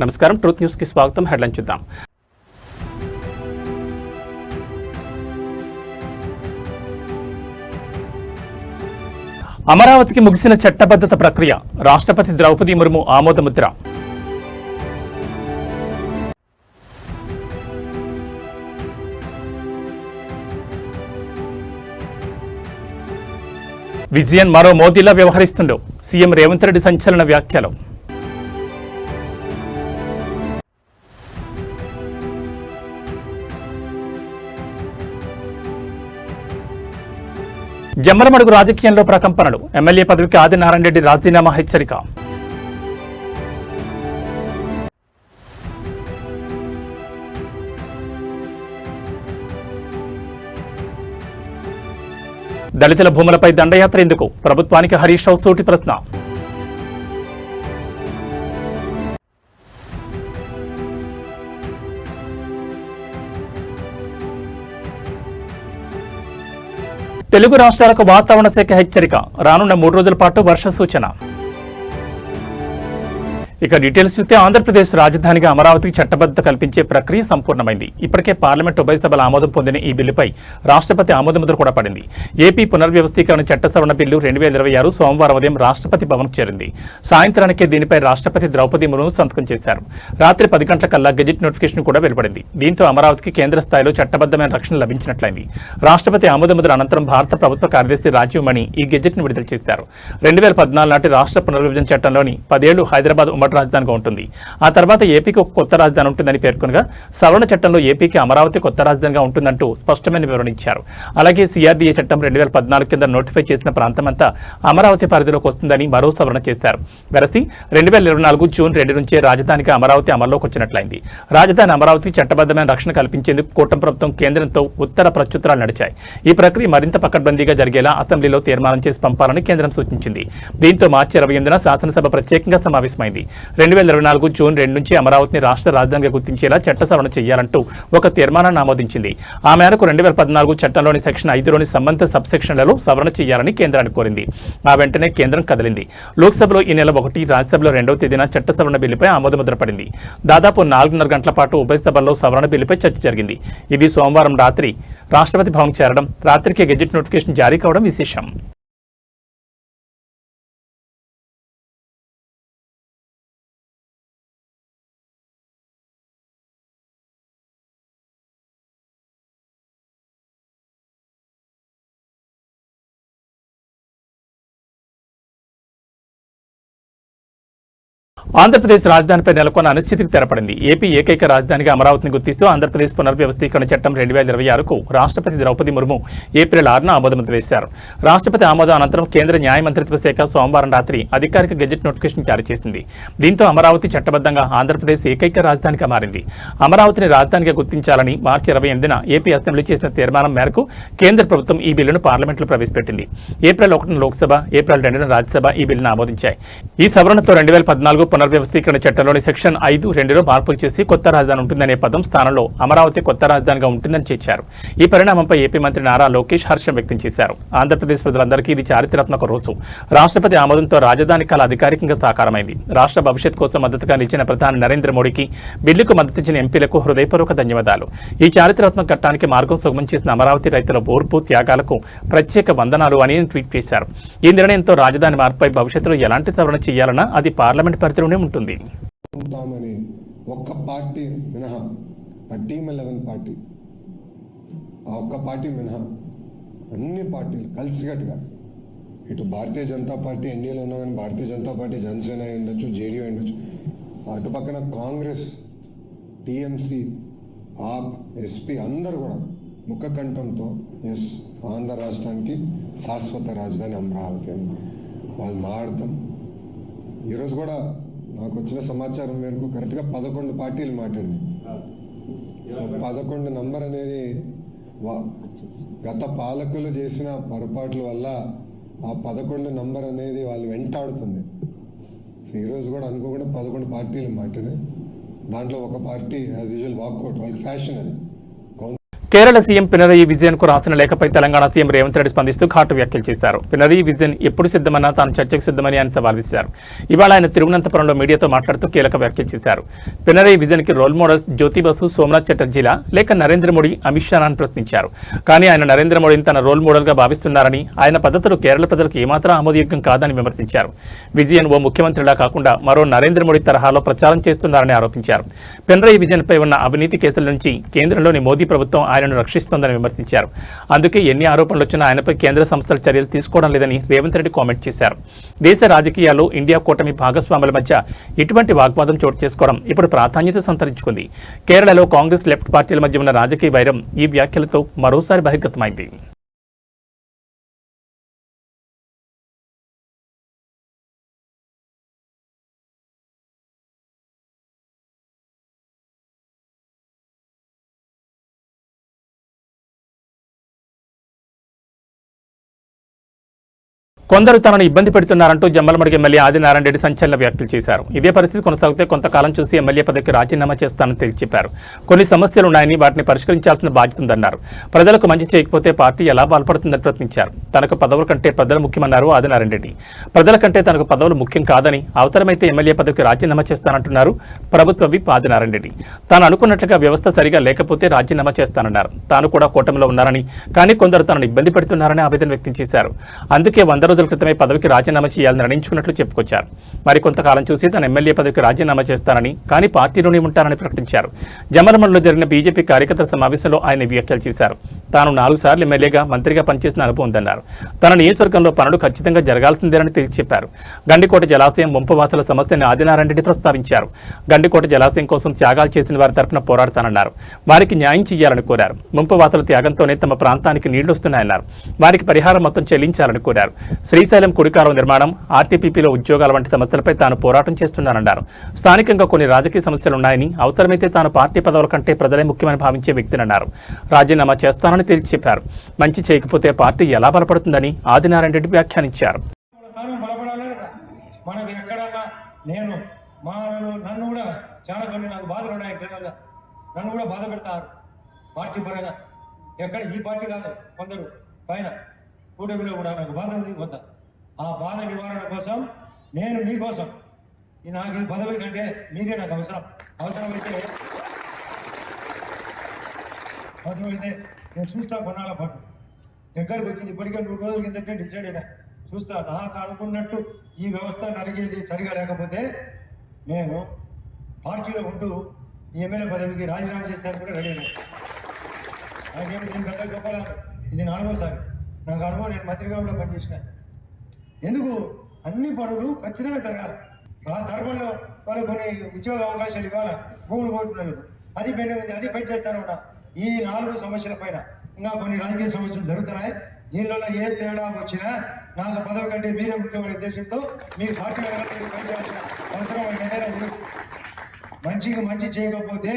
నమస్కారం, truth news కి స్వాగతం. హెడ్లైన్ చూద్దాం. అమరావతికి ముగిసిన చట్టబద్ధత ప్రక్రియ, రాష్ట్రపతి ద్రౌపది ముర్ము ఆమోదముద్ర. విజయన్ మరో మోదీలా వ్యవహరిస్తుండో సీఎం రేవంత్ రెడ్డి సంచలన వ్యాఖ్యలు. జమ్మలమడుగు రాజకీయంలో ప్రకంపనలు, ఎమ్మెల్యే పదవికి ఆదినారాయణ రెడ్డి రాజీనామా హెచ్చరిక. దళితుల భూములపై దండయాత్ర ఎందుకు, ప్రభుత్వానికి హరీష్ రావు సూటి ప్రశ్న. తెలుగు రాష్ట్రాలకు వాతావరణ శాఖ హెచ్చరిక, రానున్న 3 రోజుల పాటు వర్ష సూచన. ఇక డీటెయిల్స్ చూస్తే ఆంధ్రప్రదేశ్ రాజధానిగా అమరావతికి చట్టబద్ధత కల్పించే ప్రక్రియ సంపూర్ణమైంది. ఇప్పటికే పార్లమెంట్ ఉభయ సభల ఆమోదం పొందిన ఈ బిల్లుపై రాష్ట్రపతి ఆమోదముద్ర కూడా పడింది. ఏపీ పునర్వ్యవస్థీకరణ చట్ట సవరణ బిల్లు 2026 సోమవారం ఉదయం రాష్ట్రపతి భవన్కు చేరింది. సాయంత్రానికే దీనిపై రాష్ట్రపతి ద్రౌపది ముర్ము సంతకం చేశారు. రాత్రి 10 గంటలకల్లా గెజిట్ నోటిఫికేషన్ కూడా వెలువడింది. దీంతో అమరావతికి కేంద్ర స్థాయిలో చట్టబద్ధమైన రక్షణ లభించినట్లయింది. రాష్ట్రపతి ఆమోదముద్ర అనంతరం భారత ప్రభుత్వ కార్యదర్శి రాజీవ్ మణి ఈ గెజిట్ను విడుదల చేశారు. 2014 నాటి రాష్ట్ర పునర్విభజన చట్టంలోని 10 ఏళ్లు హైదరాబాద్ ఉమ్మడి రాజధానిగా ఉంటుంది. ఆ తర్వాత ఏపీకి ఒక కొత్త రాజధాని ఉంటుందని పేర్కొనగా, సవరణ చట్టంలో ఏపీకి అమరావతి కొత్త రాజధానిగా ఉంటుందంటూ స్పష్టమైన వివరణ ఇచ్చారు. అలాగే సిఆర్డీఏ చట్టం 2014 కింద నోటిఫై చేసిన ప్రాంతమంతా అమరావతి పరిధిలోకి వస్తుందని మరో సవరణ చేశారు. వెరసి 2024 జూన్ 2 నుంచే రాజధానిగా అమరావతి అమల్లోకి వచ్చినట్లయింది. రాజధాని అమరావతికి చట్టబద్ధమైన రక్షణ కల్పించేందుకు కూటమి ప్రభుత్వం కేంద్రంతో ఉత్తర ప్రత్యుత్తరాలు నడిచాయి. ఈ ప్రక్రియ మరింత పకడ్బందీగా జరిగేలా అసెంబ్లీలో తీర్మానం చేసి పంపాలని కేంద్రం సూచించింది. దీంతో మార్చి 28న శాసనసభ ప్రత్యేకంగా సమావేశమైంది. 2024 జూన్ 2 నుంచి అమరావతిని రాష్ట్ర రాజధానిగా గుర్తించేలా చట్ట సవరణ చేయాలంటూ ఒక తీర్మానాన్ని ఆమోదించింది. ఆ మేరకు 2014 చట్టంలోని సెక్షన్ 5లోని సంబంధిత సబ్ సెక్షన్లలో సవరణ చేయాలని కేంద్రాన్ని కోరింది. ఆ వెంటనే కేంద్రం కదిలింది. లోక్సభలో ఈ నెల 1, రాజ్యసభలో 2వ తేదీన చట్ట సవరణ బిల్లుపై ఆమోదముద్ర పడింది. దాదాపు 4.5 గంటల పాటు ఉభయ సభల్లో సవరణ బిల్లుపై చర్చ జరిగింది. ఇది సోమవారం రాత్రి రాష్ట్రపతి భవన్ చేరడం, రాత్రికే గెజిట్ నోటిఫికేషన్ జారీ కావడం విశేషం. ఆంధ్రప్రదేశ్ రాజధానిపై నెలకొన్న అనిశ్చితికి తెరపడింది. ఏపీ ఏకైక రాజధానిగా అమరావతిని గుర్తిస్తూ ఆంధ్రప్రదేశ్ పునర్వ్యవస్థీకరణ చట్టం 2026కు రాష్ట్రపతి ద్రౌపది ముర్ము ఏప్రిల్ 6న ఆమోదముద్ర వేశారు. రాష్ట్రపతి ఆమోదం అనంతరం కేంద్ర న్యాయ మంత్రిత్వ శాఖ సోమవారం రాత్రి అధికారిక గెజెట్ నోటిఫికేషన్ జారీ చేసింది. దీంతో అమరావతి చట్టబద్ధంగా ఆంధ్రప్రదేశ్ ఏకైక రాజధానిగా మారింది. అమరావతిని రాజధానిగా గుర్తించాలని మార్చి 28న ఏపీ అసెంబ్లీ చేసిన తీర్మానం మేరకు కేంద్ర ప్రభుత్వం ఈ బిల్లును పార్లమెంట్లో ప్రవేశపెట్టింది. ఏప్రిల్ 1న లోక్సభ, ఏప్రిల్ 2న రాజ్యసభ ఈ బిల్లును ఆమోదించాయి. ఈ సవరణతో 2014 పునర్వ్యవస్థీకరణ చట్టంలోని సెక్షన్ 5(2)లో మార్పులు చేసి కొత్త రాజధాని ఉంటుందనే పదం స్థానంలో అమరావతి కొత్త రాజధానిగా ఉంటుందని చేర్చారు. ఈ పరిణామంపై ఏపీ మంత్రి నారా లోకేష్ హర్షం వ్యక్తం చేశారు. ఆంధ్రప్రదేశ్ ప్రజలందరికీ ఇది చారిత్రాత్మక రోజు. రాష్ట్రపతి ఆమోదంతో రాజధాని కళ అధికారికంగా సాకారమైంది. రాష్ట్ర భవిష్యత్ కోసం మద్దతుగా నిలిచిన ప్రధాని నరేంద్ర మోడీకి, బిల్లుకు మద్దతిచ్చిన ఎంపీలకు హృదయపూర్వక ధన్యవాదాలు. ఈ చారిత్రాత్మక ఘట్టానికి మార్గం సుగమం చేసిన అమరావతి రైతుల ఓర్పు, త్యాగాలకు ప్రత్యేక వందనాలు అని ట్వీట్ చేశారు. ఈ నిర్ణయంతో రాజధాని మార్పుపై భవిష్యత్తులో ఎలాంటి సవరణ చేయాలన్నా అది పార్లమెంట్ పరిధిలోనే ఉంటుంది. ఒక్క పార్టీ మినహా, టీమ్ 11 పార్టీ, ఆ ఒక్క పార్టీ మినహా అన్ని పార్టీలు కలిసికట్టుగా, ఇటు భారతీయ జనతా పార్టీ ఎన్డీఏలో ఉన్నా కానీ భారతీయ జనతా పార్టీ, జనసేన అయి ఉండొచ్చు, జేడీయూ అయి ఉండొచ్చు, అటు పక్కన కాంగ్రెస్, టీఎంసీ, ఆప్, ఎస్పీ అందరూ కూడా ముఖకంఠంతో ఎస్ ఆంధ్ర రాష్ట్రానికి శాశ్వత రాజధాని అమరావతి అని వాళ్ళు మాట్లాడతాం. ఈరోజు కూడా నాకు వచ్చిన సమాచారం మేరకు కరెక్ట్గా 11 పార్టీలు మాట్లాడింది. సో 11 నంబర్ అనేది గత పాలకులు చేసిన పొరపాట్ల వల్ల ఆ 11 నంబర్ అనేది వాళ్ళు వెంటాడుతుంది. సో ఈరోజు కూడా అనుకోకుండా 11 పార్టీలు మాట్లాడాయి. దాంట్లో ఒక పార్టీ యాజ్ యూజువల్ వాకౌట్, వాళ్ళకి ఫ్యాషన్ అది. కేరళ సీఎం పినరయి విజయన్ కు రాసిన లేఖపై తెలంగాణ సీఎం రేవంత్ రెడ్డి స్పందిస్తూ ఘాటు వ్యాఖ్యలు చేశారు. పినరయి విజయన్ ఎప్పుడు సిద్ధమన్నా తాను చర్చకు సిద్ధమని ఆయన సవాల్ విసిరారు. ఇవాళ ఆయన తిరువనంతపురంలో మీడియాతో మాట్లాడుతూ కీలక వ్యాఖ్యలు చేశారు. పినరయి విజయన్ కి రోల్ మోడల్స్ జ్యోతి బసు, సోమనాథ్ చటర్జీలా లేక నరేంద్ర మోడీ, అమిత్ షా అని ప్రశ్నించారు. కానీ ఆయన నరేంద్ర మోడీని తన రోల్ మోడల్ గా భావిస్తున్నారని, ఆయన పద్ధతులు కేరళ ప్రజలకు ఏమాత్రం ఆమోదయోగ్యం కాదని విమర్శించారు. విజయన్ ఓ ముఖ్యమంత్రిలా కాకుండా మరో నరేంద్ర మోడీ తరహాలో ప్రచారం చేస్తున్నారని ఆరోపించారు. పినరయి విజయన్ పై ఉన్న అవినీతి కేసుల నుంచి కేంద్రంలోని మోదీ ప్రభుత్వం ఆయనను రక్షిస్తోందని విమర్శించారు. అందుకే ఎన్ని ఆరోపణలు వచ్చినా ఆయనపై కేంద్ర సంస్థల చర్యలు తీసుకోవడం లేదని రేవంత్ రెడ్డి కామెంట్ చేశారు. దేశ రాజకీయాల్లో ఇండియా కూటమి భాగస్వాముల మధ్య ఇటువంటి వాగ్వాదం చోటు చేసుకోవడం ఇప్పుడు ప్రాధాన్యత సంతరించుకుంది. కేరళలో కాంగ్రెస్, లెఫ్ట్ పార్టీల మధ్య ఉన్న రాజకీయ వైరం ఈ వ్యాఖ్యలతో మరోసారి బహిర్గతమైంది. కొందరు తనను ఇబ్బంది పెడుతున్నారంటూ జమ్మలమడుగు ఎమ్మెల్యే ఆదినారాయణ రెడ్డి సంచలన వ్యాఖ్యలు చేశారు. ఇదే పరిస్థితి కొనసాగితే కొంతకాలం చూసి ఎమ్మెల్యే పదవికి రాజీనామా చేస్తానని తేల్చి చెప్పారు. కొన్ని సమస్యలు ఉన్నాయని వాటిని పరిష్కరించాల్సిన బాధ్యత ఉందన్నారు. ప్రజలకు మంచి చేయకపోతే పార్టీ ఎలా బాల్పడుతుందని ప్రశ్నించారు. తనకు పదవుల కంటే ప్రజలు ముఖ్యమన్నారు ఆదినారాయణ రెడ్డి. ప్రజల కంటే తనకు పదవులు ముఖ్యం కాదని, అవసరమైతే ఎమ్మెల్యే పదవికి రాజీనామా చేస్తానంటున్నారు ప్రభుత్వ విప్ ఆదినారాయణ రెడ్డి. తాను అనుకున్నట్లుగా వ్యవస్థ సరిగా లేకపోతే రాజీనామా చేస్తానన్నారు. తాను కూడా కూటమిలో ఉన్నారని, కానీ కొందరు తనను ఇబ్బంది పెడుతున్నారని ఆవేదన వ్యక్తం చేశారు. అందుకే 100 రోజుల క్రితమే పదవికి రాజీనామా చేయాలని నిర్ణయించుకున్నట్లు చెప్పుకొచ్చారు. మరి కొంతకాలం చూసి తన ఎమ్మెల్యే పదవికి రాజీనామా చేస్తానని, కానీ పార్టీలోనే ఉంటారని ప్రకటించారు. జమ్మలమడుగులో జరిగిన బీజేపీ కార్యకర్తల సమావేశంలో ఆయన వ్యాఖ్యలు చేశారు. తాను 4 సార్లు ఎమ్మెల్యేగా, మంత్రిగా పనిచేసిన అనుభవం ఉందన్నారు. తన నియోజకవర్గంలో పనులు ఖచ్చితంగా జరగాల్సిందేనని తేల్చి చెప్పారు. గండికోట జలాశయం ముంపువాసుల సమస్యను ఆదినారాయణ రెడ్డి ప్రస్తావించారు. గండికోట జలాశయం కోసం త్యాగాలు చేసిన వారి తరపున పోరాడతానన్నారు. వారికి న్యాయం చేయాలని కోరారు. ముంపువాసుల త్యాగంతోనే తమ ప్రాంతానికి నీళ్లు వస్తున్నాయన్నారు. వారికి పరిహారం మొత్తం చెల్లించాలని కోరారు. శ్రీశైలం కుడికాలువ నిర్మాణం, ఆర్టీపీపీలో ఉద్యోగాల వంటి సమస్యలపై తాను పోరాటం చేస్తున్నానన్నారు. స్థానికంగా కొన్ని రాజకీయ సమస్యలున్నాయని, అవసరమైతే తాను పార్టీ పదవుల కంటే ప్రజలే ముఖ్యమని భావించే వ్యక్తినన్నారు. రాజీనామా చేస్తానని తేల్చి చెప్పారు. మంచి చేయకపోతే పార్టీ ఎలా బలపడుతుందని ఆదినారాయణ రెడ్డి వ్యాఖ్యానించారు. కూటమిలో కూడా నాకు బాధ ఉంది కొంత. ఆ బాధ నివారణ కోసం నేను మీకోసం నాకు ఈ పదవి కంటే మీరే నాకు అవసరమైతే నేను చూస్తా కొన్నాళ్ళ పాటు. దగ్గరకు వచ్చింది ఇప్పటికే 100 రోజుల కిందటే డిసైడ్ అయినా. చూస్తా నాకు అనుకున్నట్టు ఈ వ్యవస్థ నడిగేది సరిగా లేకపోతే నేను పార్టీలో ఉంటూ ఈ ఎమ్మెల్యే పదవికి రాజీనామా చేస్తాను కూడా రెడీ అయినా. నాకేమి దీని పెద్ద గొప్పలేదు. ఇది 4వసారి నాకు అనుభవం. నేను మంత్రిగా కూడా పనిచేసిన. ఎందుకు అన్ని పనులు ఖచ్చితంగా జరగాలి. ఆ ధర్మంలో వాళ్ళకి కొన్ని ఉద్యోగ అవకాశాలు ఇవ్వాలి. భూములు కోరుకున్నారు, అది పెండింగ్ ఉంది, అది పెంచి చేస్తాను కూడా. ఈ 4 సమస్యల పైన ఇంకా కొన్ని రాజకీయ సమస్యలు జరుగుతున్నాయి. దీనిలో ఏ తేడా వచ్చినా నాకు పదవి కంటే మీరే ముఖ్యమైన ఉద్దేశంతో మీ పార్టీ పనిచేయాల్సిన అవసరం ఏదైనా ఉంది. మంచి చేయకపోతే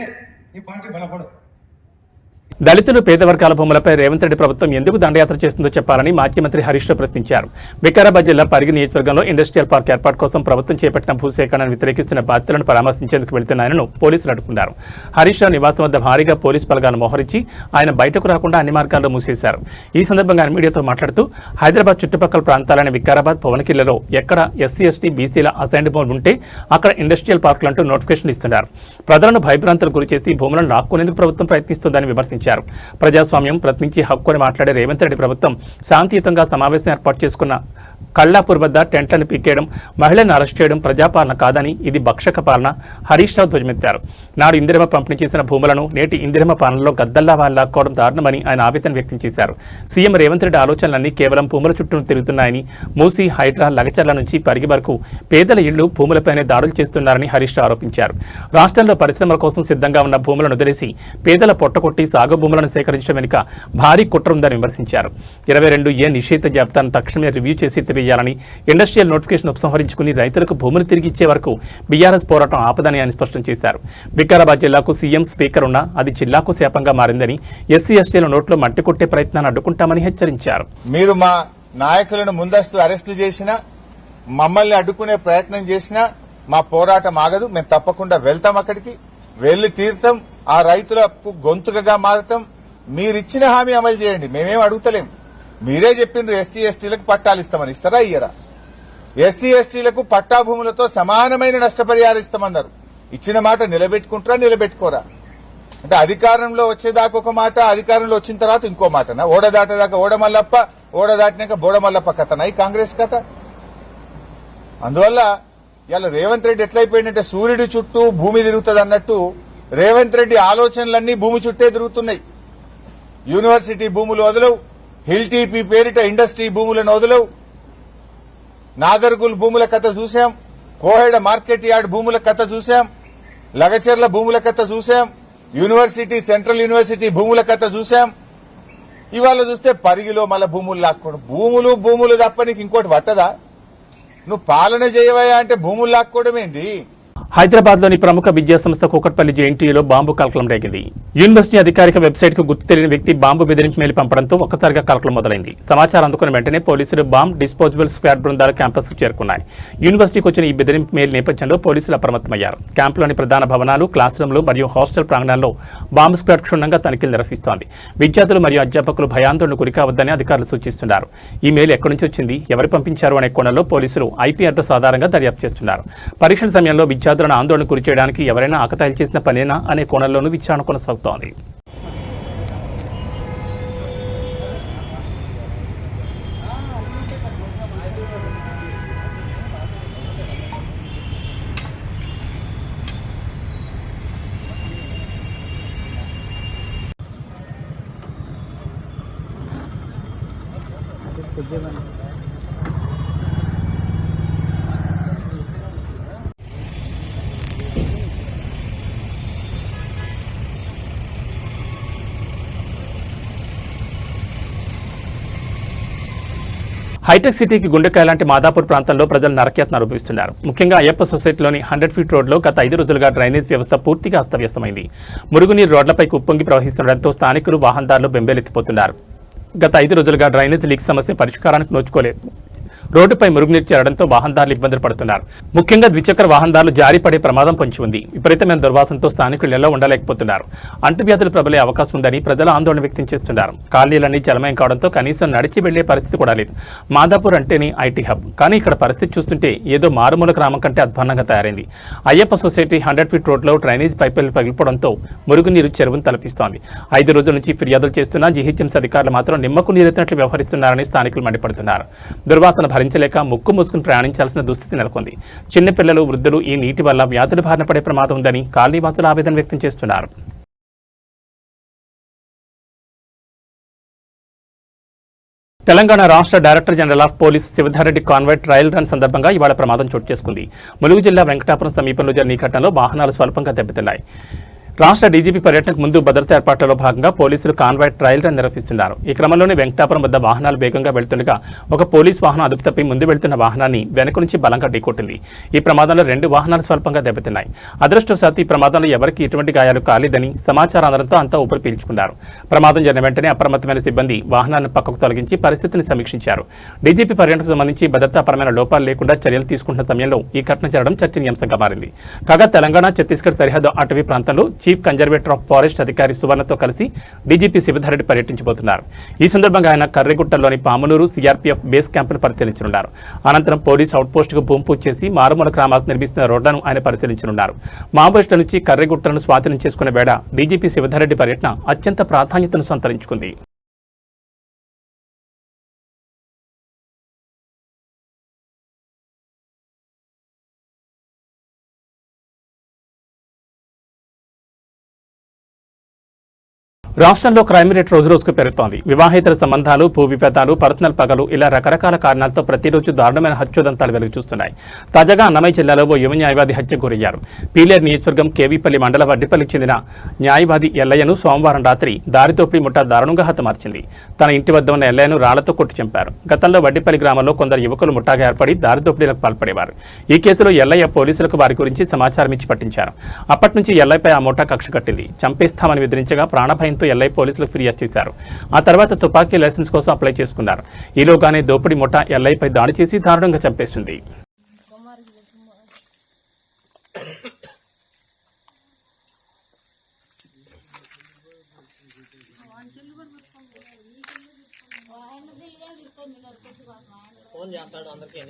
ఈ పార్టీ బలపడదు. దళితులు, పేద వర్గాల భూములపై రేవంత్ రెడ్డి ప్రభుత్వం ఎందుకు దండయాత్ర చేస్తుందో చెప్పాలని మాజీ మంత్రి హరీష్ రావు ప్రశ్నించారు. వికారాబాద్ జిల్లా పరిగి నియోజకవర్గంలో ఇండస్ట్రియల్ పార్క్ ఏర్పాటు కోసం ప్రభుత్వం చేపట్టిన భూసేకరణను వ్యతిరేకిస్తున్న బాధితులను పరామర్శించేందుకు వెళుతున్న ఆయనను పోలీసులు అడ్డుకున్నారు. హరీష్ రావు నివాసం వద్ద భారీగా పోలీసు బలగాలను మోహరించి ఆయన బయటకు రాకుండా అన్ని మార్గాల్లో మూసేశారు. ఈ సందర్భంగా ఆయన మీడియాతో మాట్లాడుతూ హైదరాబాద్ చుట్టుపక్కల ప్రాంతాలైన వికారాబాద్, భువనగిరిలో ఎక్కడ ఎస్సీ, ఎస్టీ, బీసీల అసైన్డ్ భూములు ఉంటే అక్కడ ఇండస్ట్రియల్ పార్కులంటూ నోటిఫికేషన్ ఇస్తున్నారు. ప్రజలను భయభ్రాంతులకు గురిచేసి భూములను లాక్కొనేందుకు ప్రభుత్వం ప్రయత్నిస్తోందని విమర్శించారు. ప్రజాస్వామ్యం ప్రశ్నించి హక్కుని మాట్లాడే రేవంత్ రెడ్డి ప్రభుత్వం శాంతియుతంగా సమావేశం ఏర్పాటు చేసుకున్న కల్లాపూర్ వద్ద టెంట్లను పీకేయడం, మహిళలను అరెస్ట్ చేయడం ప్రజాపాలన కాదని, ఇది భక్షక పాలన హరీష్ రావు ధ్వజమెత్తారు. నాడు ఇందిరమ్మ పంపిణీ చేసిన భూములను నేటి ఇందిరమ్మ పాలనలో గద్దల్లా వాళ్ళు లాక్కోవడం దారుణమని ఆయన ఆవేదన వ్యక్తం చేశారు. సీఎం రేవంత్ రెడ్డి ఆలోచనలన్నీ కేవలం భూముల చుట్టూ తిరుగుతున్నాయని, మూసి, హైడ్రా, లగచర్ల నుంచి పరిగి వరకు పేదల ఇళ్లు, భూములపైనే దాడులు చేస్తున్నారని హరీష్ రావు ఆరోపించారు. రాష్ట్రంలో పరిశ్రమల కోసం సిద్ధంగా ఉన్న భూములను వదిలేసి పేదల పొట్టకొట్టి సాగు భూములను సేకరించడం వెనుక భారీ కుట్ర ఉందని విమర్శించారు. 22A నిషేధ జాబితాను తక్షణమే రివ్యూ చేసి ఎత్తివేయాలని, ఇండస్ట్రియల్ నోటిఫికేషన్ ఉపసంహరించుకుని రైతులకు భూములు తిరిగి ఇచ్చే వరకు బీఆర్ఎస్ పోరాటం ఆపదని ఆయన స్పష్టం చేశారు. వికారాబాద్ జిల్లాకు సీఎం, స్పీకర్ ఉన్నా అది జిల్లాకు శాపంగా మారిందని, ఎస్సీ, ఎస్టీల నోట్లో మట్టి కొట్టే ప్రయత్నాన్ని అడ్డుకుంటామని హెచ్చరించారు. మీరు మా నాయకులను ముందస్తు అరెస్టులు చేసినా, మమ్మల్ని అడ్డుకునే ప్రయత్నం చేసినా మా పోరాటం ఆగదు. మేము తప్పకుండా వెళ్తాం, అక్కడికి వెళ్లి తీర్థం. ఆ రైతులకు గొంతుకగా మారుతాం. మీరిచ్చిన హామీ అమలు చేయండి, మేమేం అడుగుతలేం. మీరే చెప్పిండ్రు ఎస్సీ ఎస్టీలకు పట్టాలు ఇస్తామని, ఇస్తారా ఇయ్యరా? ఎస్సీ ఎస్టీలకు పట్టా భూములతో సమానమైన నష్టపరిహారం ఇస్తామన్నారు. ఇచ్చిన మాట నిలబెట్టుకుంటారా నిలబెట్టుకోరా? అంటే అధికారంలో వచ్చేదాకా ఒక మాట, అధికారంలో వచ్చిన తర్వాత ఇంకో మాటనా? ఓడ దాటేదాకా ఓడమల్లప్ప, ఓడ దాటినాక బోడమల్లప్ప కథనా ఈ కాంగ్రెస్ కథ? అందువల్ల ఇలా రేవంత్ రెడ్డి ఎట్లయిపోయిందంటే సూర్యుడి చుట్టూ భూమి తిరుగుతుంది అన్నట్టు రేవంత్ రెడ్డి ఆలోచనలన్నీ భూమి చుట్టే తిరుగుతున్నాయి. యూనివర్సిటీ భూములు వదలవు, హిల్ టీపీ పేరిట ఇండస్ట్రీ భూములను వదలవు, నాదర్గుల్ భూముల కథ చూశాం, కోహెడ మార్కెట్ యార్డ్ భూముల కథ చూశాం, లగచెర్ల భూముల కథ చూశాం, యూనివర్సిటీ సెంట్రల్ యూనివర్సిటీ భూముల కథ చూశాం. ఇవాళ చూస్తే పరిగిలో మళ్ళా భూములు లాక్కోవడం. భూములు తప్ప నీకు ఇంకోటి పట్టదా? నువ్వు పాలన చేయవయా అంటే భూములు లాక్కోవడం ఏంది? హైదరాబాద్లోని ప్రముఖ విద్యాసంస్థ కూకట్పల్లి జేఎన్టీయూలో బాంబు కలకలం రేగింది. యూనివర్సిటీ అధికారిక వెబ్సైట్కు గుర్తు తెలియని వ్యక్తి బాంబు బెదిరింపు మెయిల్ పంపడంతో ఒక్కసారిగా కలకలం మొదలైంది. సమాచారం అందుకున్న వెంటనే పోలీసులు బాంబ్ డిస్పోజబుల్ స్క్వాడ్ బృందాలు క్యాంపస్కు చేరుకున్నాయి. యూనివర్సిటీకి వచ్చిన ఈ బెదిరింపు మెయిల్ నేపథ్యంలో పోలీసులు అప్రమత్తమయ్యారు. క్యాంపులోని ప్రధాన భవనాలు, క్లాస్ రూమ్లు మరియు హాస్టల్ ప్రాంగణాల్లో బాంబు స్క్వాడ్ క్షుణ్ణంగా తనిఖీలు నిర్వహిస్తోంది. విద్యార్థులు మరియు అధ్యాపకులు భయాందోళనకు గురికావద్దని అధికారులు సూచిస్తున్నారు. ఈ మెయిల్ ఎక్కడి నుంచి వచ్చింది, ఎవరు పంపించారు అనే కోణంలో పోలీసులు ఐపీ అడ్రస్ ఆధారంగా దర్యాప్తు చేస్తున్నారు. పరీక్షల సమయంలో విద్యార్థులను ఆందోళన గురి చేయడానికి ఎవరైనా ఆకతాయిలు చేసిన పనేనా అనే కోణంలోనూ విచారణ కొనసాగుతోంది. హైటెక్ సిటీకి గుండెకాయ లాంటి మాదాపూర్ ప్రాంతంలో ప్రజలు నరకయాతన అనుభవిస్తున్నారు. ముఖ్యంగా అయ్యప్ప సొసైటీలోని 100 ఫీట్ రోడ్లో గత 5 రోజులుగా డ్రైనేజ్ వ్యవస్థ పూర్తిగా అస్తవ్యస్తమైంది. మురుగునీరు రోడ్లపైకి ఉప్పొంగి ప్రవహిస్తుండటంతో స్థానికులు, వాహనదారులు బెంబేలెత్తిపోతున్నారు. గత 5 రోజులుగా డ్రైనేజ్ లీక్ సమస్య పరిష్కారానికి నోచుకోలేదు. రోడ్డుపై మురుగునీరు చేరడంతో వాహనదారులు ఇబ్బందులు పడుతున్నారు. ముఖ్యంగా ద్విచక్ర వాహనదారులు జారి పడే ప్రమాదం పొంచి ఉంది. విపరీతమైన దుర్వాసనతో స్థానికులు నెలలో ఉండలేకపోతున్నారు. అంటువ్యాధులు ప్రబలే అవకాశం ఉందని ప్రజలు ఆందోళన వ్యక్తం చేస్తున్నారు. కాలనీలన్నీ జలమయం కావడంతో కనీసం నడిచి వెళ్లే పరిస్థితి కూడా లేదు. మాదాపూర్ అంటేనే ఐటీ హబ్, కానీ ఇక్కడ పరిస్థితి చూస్తుంటే ఏదో మారుమూల గ్రామం కంటే అధ్వాన్నంగా తయారైంది. అయ్యప్ప సొసైటీ 100 ఫీట్ రోడ్లో డ్రైనేజ్ పైపులు పగిలిపోవడంతో మురుగునీరు చెరువును తలపిస్తోంది. 5 రోజుల నుంచి ఫిర్యాదులు చేస్తున్నా జీహెచ్ఎంసీ అధికారులు మాత్రం నిమ్మకు నీరెత్తినట్లు వ్యవహరిస్తున్నారని స్థానికులు మండిపడుతున్నారు. దుర్వాసన భరించలేక ముక్కు మూసుకుని ప్రయాణించాల్సిన దుస్థితి నెలకొంది. చిన్నపిల్లలు, వృద్ధులు ఈ నీటి వల్ల వ్యాధుల బారిన పడే ప్రమాదం ఉందని కాలనీవాసులు ఆవేదన వ్యక్తం చేస్తున్నారు. తెలంగాణ రాష్ట్ర director general of police Shivadhar Reddy convoy trial run సందర్భంగా ఇవాళ ప్రమాదం చోటు చేసుకుంది. ములుగు జిల్లా వెంకటాపురం సమీపంలో జరిగిన ఈ ఘటనలో వాహనాలు స్వల్పంగా దెబ్బతిన్నాయి. రాష్ట్ర డీజీపీ పర్యటనకు ముందు భద్రతా ఏర్పాట్లలో భాగంగా పోలీసులు కాన్వాయ్ ట్రయల్ రన్ నిర్వహిస్తున్నారు. ఈ క్రమంలోనే వెంకటాపురం వద్ద వాహనాలు వేగంగా వెళ్తుండగా ఒక పోలీస్ వాహనం అదుపు తప్పి ముందు వెళ్తున్న వాహనాన్ని వెనుక నుంచి బలంగా ఢీకొట్టింది. ఈ ప్రమాదంలో 2 వాహనాలు స్వల్పంగా దెబ్బతిన్నాయి. అదృష్టవశాత్తు ఈ ప్రమాదంలో ఎవరికీ ఎటువంటి గాయాలు కాలేదని సమాచారం అందడంతో అంతా ఊపిరి పీల్చుకున్నారు. ప్రమాదం జరిగిన వెంటనే అప్రమత్తమైన సిబ్బంది వాహనాన్ని పక్కకు తొలగించి పరిస్థితిని సమీక్షించారు. డీజీపీ పర్యటనకు సంబంధించి భద్రతాపరమైన లోపాలు లేకుండా చర్యలు తీసుకుంటున్న సమయంలో ఈ ఘటన జరగడం చర్చనీయాంశంగా మారింది. కాగా తెలంగాణ, ఛత్తీస్గఢ్ సరిహద్దు అటవీ ప్రాంతంలో చీఫ్ కన్జర్వేటర్ ఆఫ్ ఫారెస్ట్ అధికారి సువర్ణతో కలిసి డీజీపీ శివధారెడ్డి పర్యటించబోతున్నారు. ఈ సందర్భంగా ఆయన కర్రెగుట్టలోని పామునూరు సిఆర్పీఎఫ్ బేస్ క్యాంపును పరిశీలించనున్నారు. అనంతరం పోలీస్ అవుట్పోస్టుకు భూమి పూజ చేసి మారుమూల గ్రామాలకు నిర్మిస్తున్న రోడ్లను ఆయన పరిశీలించనున్నారు. మావోయిస్టుల నుంచి కర్రెగుట్టలను స్వాధీనం చేసుకునే వేళ డీజీపీ శివధారెడ్డి పర్యటన అత్యంత ప్రాధాన్యతను సంతరించుకుంది. రాష్ట్రంలో క్రైమ్ రేట్ రోజురోజుకు పెరుగుతోంది. వివాహేతర సంబంధాలు, భూ వివాదాలు, పర్సనల్ పగలు ఇలా రకరకాల కారణాలతో ప్రతిరోజు దారుణమైన హత్యోదంతాలు వెలుగు చూస్తున్నాయి. తాజాగా అన్నమయ్య జిల్లాలో ఓ యువ న్యాయవాది హత్యకు గురయ్యారు. పీలేరు నియోజకవర్గం కేవీపల్లి మండల వడ్డిపల్లికి చెందిన న్యాయవాది ఎల్లయ్యను సోమవారం రాత్రి దారితోపిడి ముఠా దారుణంగా హతమార్చింది. తన ఇంటి వద్ద ఉన్న ఎల్లయ్యను రాళ్లతో కొట్టి చంపారు. గతంలో వడ్డిపల్లి గ్రామంలో కొందరు యువకులు ముఠాగా ఏర్పడి దారిదోపిడీలకు పాల్పడేవారు. ఈ కేసులో ఎల్లయ్య పోలీసులకు వారి గురించి సమాచారం ఇచ్చి పట్టించారు. అప్పటి నుంచి ఎల్లయ్యపై ఆ ముఠా కక్ష కట్టింది. చంపేస్తామని బెదిరించగా ప్రాణభయంతో ఎల్లయ్య పోలీసులకు ఫిర్యాదు చేశారు. ఆ తర్వాత తుపాకీ లైసెన్స్ కోసం అప్లై చేసుకున్నారు. ఈలోగానే దోపిడీ ముఠా ఎల్లయ్యపై దాడి చేసి దారుణంగా చంపేస్తుంది. ఫోన్ చేస్తాడు అందరికీ.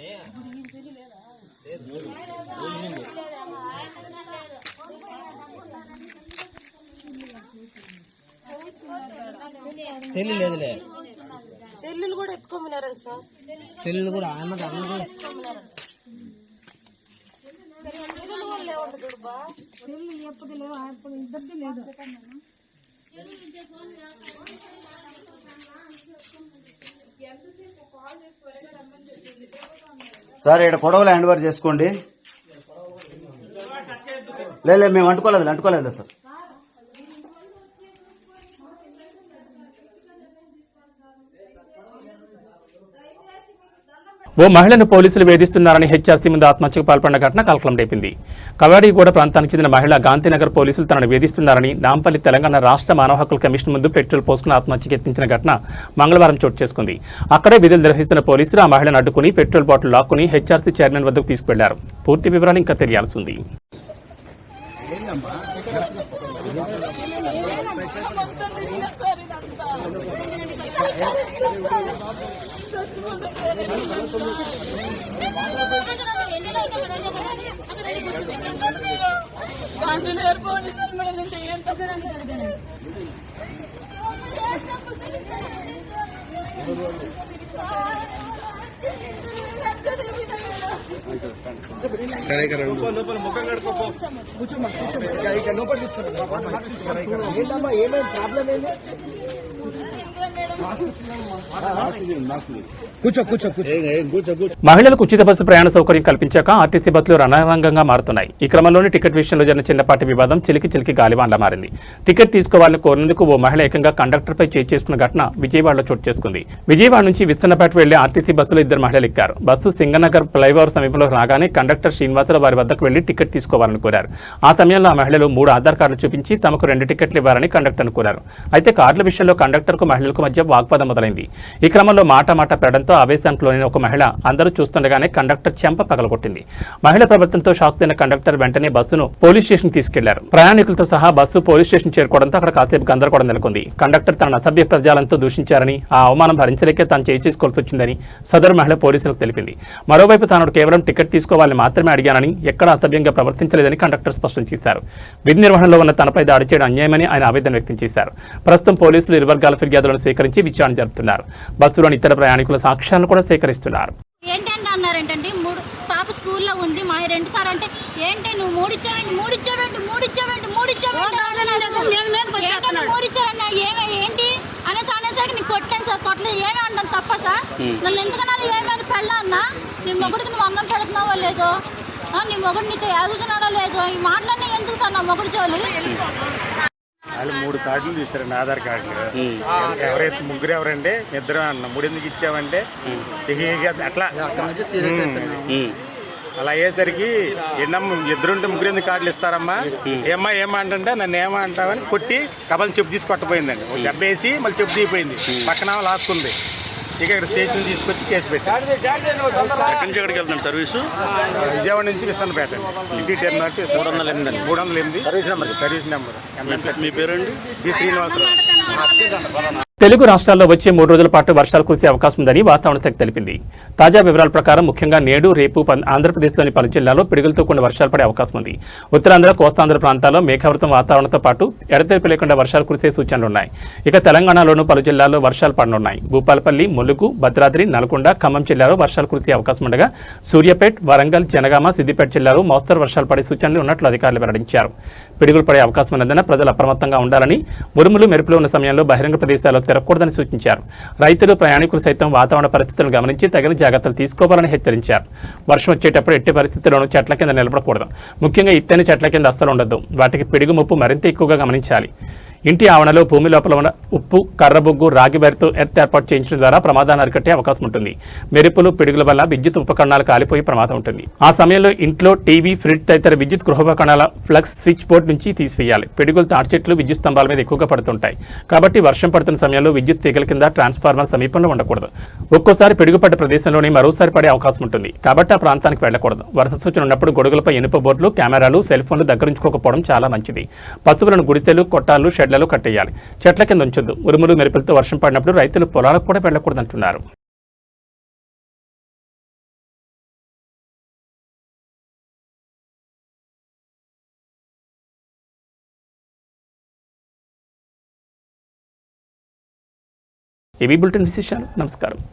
సెల్లు లేదులే, సెల్లులు కూడా ఎత్తుకోమన్నారండి సార్. సెల్లు కూడా అన్నది అందరూ సార్ ఇక్కడ కొడవలు హ్యాండ్ ఓవర్ చేసుకోండి. లేదు మేము అంటుకోలేదు సార్. ఓ మహిళను పోలీసులు వేధిస్తున్నారని హెచ్ఆర్సీ ముందు ఆత్మహత్యకు పాల్పడిన ఘటన కలకలం రేపింది. కవాడిగూడ ప్రాంతానికి చెందిన మహిళ గాంధీనగర్ పోలీసులు తనను వేధిస్తున్నారని నాంపల్లి తెలంగాణ రాష్ట్ర మానవ హక్కుల కమిషన్ ముందు పెట్రోల్ పోసుకుని ఆత్మహత్యకు యత్నించిన ఘటన మంగళవారం చోటు చేసుకుంది. అక్కడే విధులు నిర్వహిస్తున్న పోలీసులు ఆ మహిళను అడ్డుకుని పెట్రోల్ బాటిల్ లాక్కుని హెచ్ఆర్సీ చైర్మన్ వద్దకు తీసుకెళ్లారు. పూర్తి వివరాలు ఇంకా తెలియాల్సి ఉంది. మహిళలకు ఉచిత బస్సు ప్రయాణ సౌకర్యం కల్పించాక ఆర్టీసీ బస్సులు రణరంగంగా మారుతున్నాయి. ఈ క్రమంలోనే టికెట్ విషయంలో జరిగిన చిన్నపాటి వివాదం చిలికి గాలివాన్లా మారింది. టికెట్ తీసుకోవాలని కోరినందుకు ఓ మహిళ ఏకంగా కండక్టర్పై చేసుకున్న ఘటన విజయవాడలో చోటు చేసుకుంది. విజయవాడ నుంచి విస్తన్నపేట వెళ్లే ఆర్టీసీ బస్సులో ఇద్దరు మహిళలు ఎక్కారు. బస్సు సింగనగర్ ఫ్లైఓవర్ సమీపంలో రాగానే కండక్టర్ శ్రీనివాసరావు వారి వద్దకు వెళ్లి టికెట్ తీసుకోవాలని కోరారు. ఆ సమయంలో ఆ మహిళలు 3 ఆధార్ కార్డులు చూపించి తమకు 2 టికెట్లు ఇవ్వాలని కండక్టర్ను కోరారు. అయితే కార్డుల విషయంలో కండక్టర్కు మహిళలకు మధ్య వాగ్వాదం మొదలైంది. ఈ క్రమంలో మాట పెరడంతో ఆవేశానికి లోని ఒక మహిళ అందరూ చూస్తుండగానే కండక్టర్ చెంప పగలగొట్టింది. మహిళ ప్రవర్తనతో షాక్ తిన్న కండక్టర్ వెంటనే బస్సును పోలీస్ స్టేషన్ తీసుకెళ్లారు. ప్రయాణికులతో సహా బస్సు పోలీస్ స్టేషన్ చేరుకోవడంతో అక్కడ కాసేపు గందరగోళం నెలకొంది. కండక్టర్ తన అసభ్య ప్రజాలంతో దూషించారని, ఆ అవమానం భరించలేకే తాను చేసుకోవాల్సి వచ్చిందని సదరు మహిళ పోలీసులకు తెలిపింది. మరోవైపు తాను కేవలం టికెట్ తీసుకోవాలని మాత్రమే అడిగానని, ఎక్కడ అసభ్యంగా ప్రవర్తించలేదని కండక్టర్ స్పష్టం చేశారు. విధి నిర్వహణలో ఉన్న తనపై దాడి చేయడం అన్యాయమని ఆయన ఆవేదన వ్యక్తం చేశారు. ప్రస్తుతం పోలీసులు ఇరు వర్గాల ఫిర్యాదులను స్వీకరించి విచారణ జరుపుతున్నారు. బస్సులోని ఇతర ప్రయాణికుల సాక్ష్యాలను కూడా సేకరిస్తున్నారు. ఏంటంటే అన్నారేంటంటే 3 పాప స్కూల్లో ఉంది మా 2 సార్ అంటే ఏంటి నువ్వు 3 ఇచ్చావేంటి ఏంటి అనేసరికి నీకు కొట్టాను సార్. కొట్టలేదు ఏమి అంటాను తప్ప సార్? నన్ను ఎందుకన్నా ఏమైనా పెళ్ళా అన్నా నీ మొగుడికి నువ్వు అన్నం పెడుతున్నావో లేదో, నీ మొగుడు నీతో ఎదుగుతున్నాడో లేదో, ఈ మాటలన్నీ ఎందుకు సార్ నా మొగుడు జోలి? వాళ్ళు 3 కార్డులు తీస్తారండి, ఆధార్ కార్డులు. ఎవరైతే ముగ్గురు ఎవరండి, ఇద్దరు అన్న 3 ఎందుకు ఇచ్చామంటే అట్లా అలా అయ్యేసరికి ఇద్దరుంటే 3 ఎందుకు కార్డులు ఇస్తారమ్మా, ఏమా అంటే నన్ను ఏమా అంటావని కొట్టి కబల్ని చెప్పు తీసి కొట్టపోయిందండి. దెబ్బ వేసి మళ్ళీ చెప్పు తీయిపోయింది. పక్కన లాక్కుంది. ఇక ఇక్కడ స్టేషన్ తీసుకొచ్చి కేసు పెట్టారు. ఎక్కడికి వెళ్తాను సర్వీసు? విజయవాడ నుంచి Vistannapeta city terminal 308 service number. మీ పేరండి? బి శ్రీనివాసరావు. తెలుగు రాష్ట్రాల్లో వచ్చే 3 రోజుల పాటు వర్షాలు కురిసే అవకాశం ఉందని వాతావరణ శాఖ తెలిపింది. తాజా వివరాల ప్రకారం ముఖ్యంగా నేడు, రేపు ఆంధ్రప్రదేశ్లోని పలు జిల్లాల్లో పిడుగులతో కూడిన వర్షాలు పడే అవకాశం ఉంది. ఉత్తరాంధ్ర, కోస్తాంధ్ర ప్రాంతాల్లో మేఘావృతం వాతావరణంతో పాటు ఎడతెరిపి లేకుండా వర్షాలు కురిసే సూచనలున్నాయి. ఇక తెలంగాణలోనూ పలు జిల్లాల్లో వర్షాలు పడనున్నాయి. భూపాలపల్లి, ములుగు, భద్రాద్రి, నల్గొండ, ఖమ్మం జిల్లాలో వర్షాలు కురిసే అవకాశం ఉండగా సూర్యాపేట, వరంగల్, జనగామ, సిద్దిపేట జిల్లాలో మోస్తరు వర్షాలు పడే సూచనలు ఉన్నట్లు అధికారులు వెల్లడించారు. పిడుగులు పడే అవకాశం ఉన్నందున ప్రజలు అప్రమత్తంగా ఉండాలని, ఉరుములు మెరుపులు ఉన్న సమయంలో బహిరంగ ప్రదేశాల్లో తిరగకూడదని సూచించారు. రైతులు, ప్రయాణికులు సైతం వాతావరణ పరిస్థితులను గమనించి తగిన జాగ్రత్తలు తీసుకోవాలని హెచ్చరించారు. వర్షం వచ్చేటప్పుడు ఎట్టి పరిస్థితుల్లోనూ చెట్ల కింద నిలబడకూడదు. ముఖ్యంగా ఎత్తైన చెట్ల కింద అస్సలు ఉండొద్దు. వాటికి పిడుగు ముప్పు మరింత ఎక్కువగా గమనించాలి. ఇంటి ఆవరణలో భూమి లోపల ఉన్న ఉప్పు, కర్రబొగ్గు, రాగి బెరతో ఎర్త్ ఏర్పాటు చేయించడం ద్వారా ప్రమాదాన్ని అరికట్టే అవకాశం ఉంటుంది. మెరుపులు, పిడుగుల వల్ల విద్యుత్ ఉపకరణాలు కాలిపోయే ప్రమాదం ఉంటుంది. ఆ సమయంలో ఇంట్లో టీవీ, ఫ్రిడ్జ్ తదితర విద్యుత్ గృహోపకరణాల ఫ్లక్స్ స్విచ్ బోర్డు నుంచి తీసివేయాలి. పిడుగులు తాటి చెట్లు విద్యుత్ స్తంభాల మీద ఎక్కువగా పడుతుంటాయి. కాబట్టి వర్షం పడుతున్న సమయంలో విద్యుత్ తీగల కింద ట్రాన్స్ఫార్మర్ సమీపంలో ఉండకూడదు. ఒక్కోసారి పిడుగుపడ్డ ప్రదేశంలోనే మరోసారి పడే అవకాశం ఉంటుంది. కాబట్టి ఆ ప్రాంతానికి వెళ్లకూడదు. వరద సూచన ఉన్నప్పుడు గొడుగులపై ఇనుప బోర్డులు, కెమెరాలు, సెల్ ఫోన్లు దగ్గరుంచుకోకపోవడం చాలా మంచిది. పశువులను గుడిసెలు, కొట్టాలు, షెడ్ షెడ్లలో కట్టేయాలి. చెట్ల కింద ఉంచొద్దు. ఉరుములు మెరుపులతో వర్షం పడినప్పుడు రైతులు పొలాలకు కూడా వెళ్లకూడదంటున్నారు. ఏబీ బులెటిన్ విశేషాలు. నమస్కారం.